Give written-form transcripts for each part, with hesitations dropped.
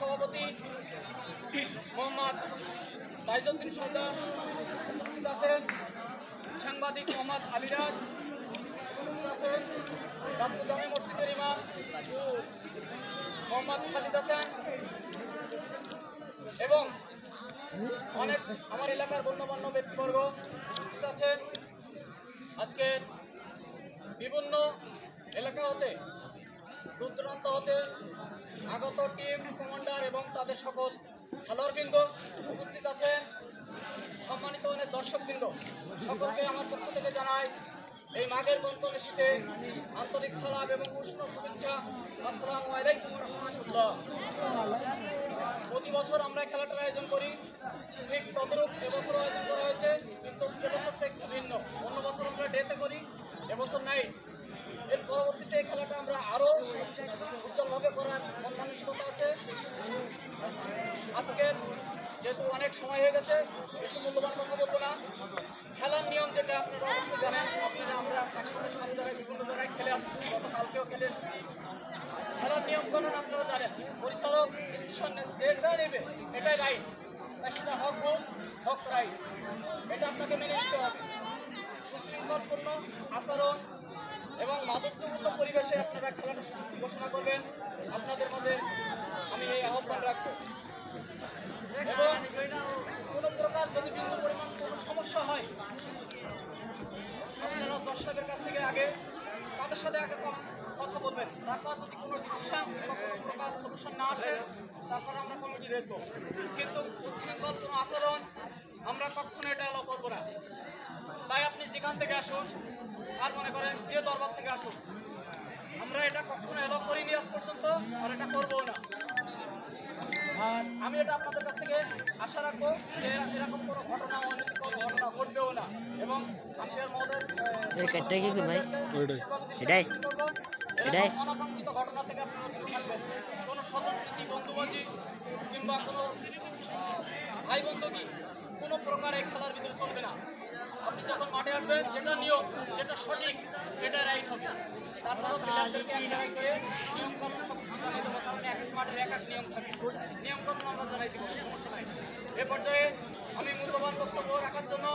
সভাপতি মোহাম্মদ তাইজউদ্দিন সরদার উপস্থিত আছেন, সাংবাদিক মোহাম্মদ আলিরাজ উপস্থিত আছেন, রামপুর জামে মসজিদের ইমাম মোহাম্মদ খালিদ হাসান এবং অনেক আমার এলাকার গণ্যমান্য ব্যক্তিবর্গ উপস্থিত আছেন। আজকে বিভিন্ন এলাকা হতে দূর দূরান্ত হতে আগত টিম কমান্ডার এবং তাদের সকল খেলোয়াড়বৃন্দ উপস্থিত আছেন। সম্মানিত অনেক দর্শকবৃন্দ, সকলকে আমার পক্ষ থেকে জানাই এই মাঘের কনকনে শীতে আন্তরিক সালাম এবং উষ্ণ শুভেচ্ছা। আসসালামু আলাইকুম ওয়া রাহমাতুল্লাহ। প্রতি বছর আমরা খেলাটার আয়োজন করি, ঠিক ততরূপ এবছর আয়োজন করা হয়েছে, কিন্তু এবছরটা একটু ভিন্ন। অন্য বছর আমরা ডেতে করি, এবছর নাইট। এর পরবর্তীতে এই খেলাটা আমরা আরও উজ্জ্বলভাবে করার মন মানসিকতা আছে। আজকের যেহেতু অনেক সময় হয়ে গেছে, বেশি মূল্যবান কথা বলবো না। খেলার নিয়ম যেটা আপনারা অবশ্যই জানেন, আমরা একসাথে সব জায়গায় বিভিন্ন জায়গায় খেলে আসতেছি, গতকালকেও খেলে এসেছি। খেলার নিয়ম কানুন আপনারা জানেন, পরিচালক ডিসিশন যেটা নেবে এটাই রাইট, তাই সেটা হক হোক হক রাইট, এটা আপনাকে মেনে নিতে হবে। সুশৃঙ্খলপূর্ণ আচরণ এবং মাদকপূর্ণ পরিবেশে আপনারা খেলাটা ঘোষণা করবেন, আপনাদের মধ্যে আমি এই আহ্বান রাখবো। এবং কোনো প্রকার যদি বিভিন্ন পরিমাণ কোনো সমস্যা হয়, আপনারা দর্শকের কাছ থেকে আগে তাদের সাথে আগে কথা বলবেন। তারপর যদি কোনো ডিসিশন বা কোনো প্রকার সলিউশন না আসে, তারপর আমরা কমিটি দেখবো। কিন্তু উচ্ছৃঙ্খল কোনো আচরণ আমরা কখনো এটা এলাও করবো না। তাই আপনি যেখান থেকে আসুন, আর মনে করেন যে দরবার থেকে আসুন, আমরা এটা কখনো এলাও করিনি আজ পর্যন্ত, আর এটা করবো না। আর আমি এটা আপনাদের কাছ থেকে আশা রাখবো যে এরকম কোনো ঘটনা অনৈতিক ঘটনা ঘটবেও না। এবং আম্পায়ার মহোদয় অনাকাঙ্ক্ষিত ঘটনা থেকে আপনারা দূরে থাকবেন। কোনো স্বজনপ্রীতি বন্ধুবাজি কিংবা কোনো ভাই বন্ধুকি কোনো প্রকারে খেলার ভিতরে চলবে না। আপনি যখন মাঠে আসবেন, যেটা নিয়ম, যেটা সঠিক, এটা রাইট হবে। তারপরেও প্লেয়ারদেরকে এক জায়গায় করে নিয়মকানুন সব কিছু জানাই দেবো, কারণ এক এক মাঠের এক এক নিয়ম থাকে, নিয়মকানুন আমরা জানাই দেবো, সমস্যা নাই। এ পর্যায়ে আমি মূল্যবান বক্তব্য রাখার জন্য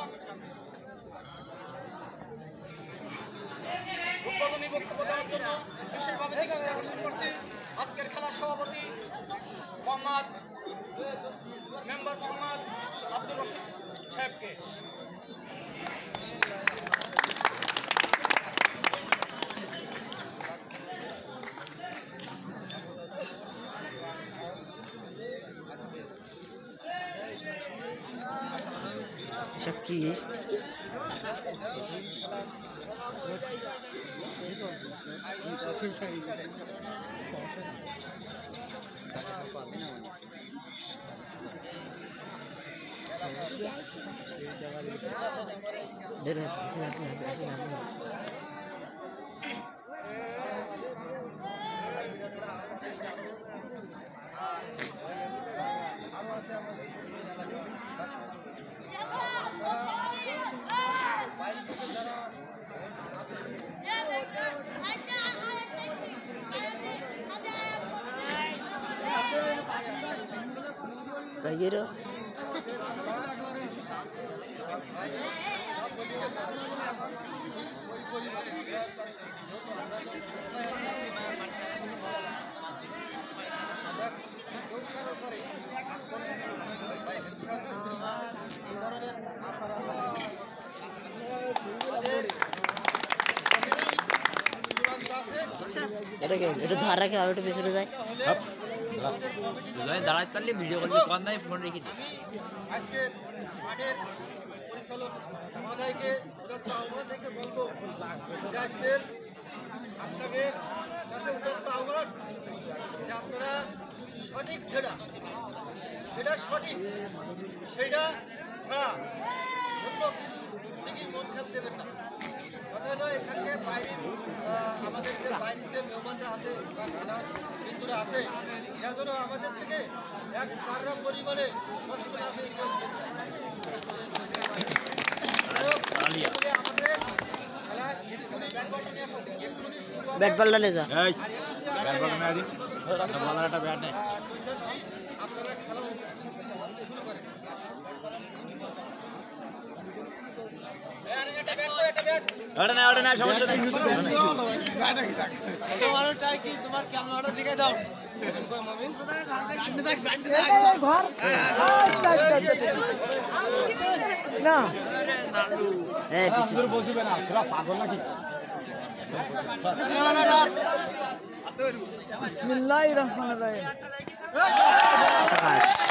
উদ্বোধনী বক্তব্য দেওয়ার জন্য বিশেষভাবে আকর্ষণ করছি আজকের খেলার সভাপতি মোহাম্মদ মেম্বার মোহাম্মদ আব্দুর রশিদ সাহেবকে। সব কি Kayero. এটা ধারা কে আর একটু পিছনে যায়। দাঁড়াতে পারলে ভিডিও করলে ফোন নাই, ফোন রেখে দিই। আজকে মাঠের পরিচালক মহোদয়কে আহ্বান থেকে বলবো যে আজকের আপনাদের কাছে আহ্বান যে আপনারা সঠিক যেটা সঠিক সেটা ছাড়া অন্য দিকে মন খেলতে দেবেন না। অথচ এখানে বাইরের আমাদের যে বাইরের যে মেহমানরা আছে বা খেলার বিন্দুরা আছে, এরা যেন আমাদের থেকে এক চাররা পরিমাণে কষ্ট না পেয়ে ব্যাট বলটা নিয়ে যা। ব্যাট বল না দিন, বলার একটা ব্যাট নেই। জানছি আপনারা খেলা শুরু করেন। এটা ব্যাট তো, এটা ব্যাট। ওটা না সমস্যা নেই। তোমারটাই কি তোমার ক্যামেরাটা দিকে দাও এই পিছনে বসবে না তোরা পাগল নাকি? সাবাস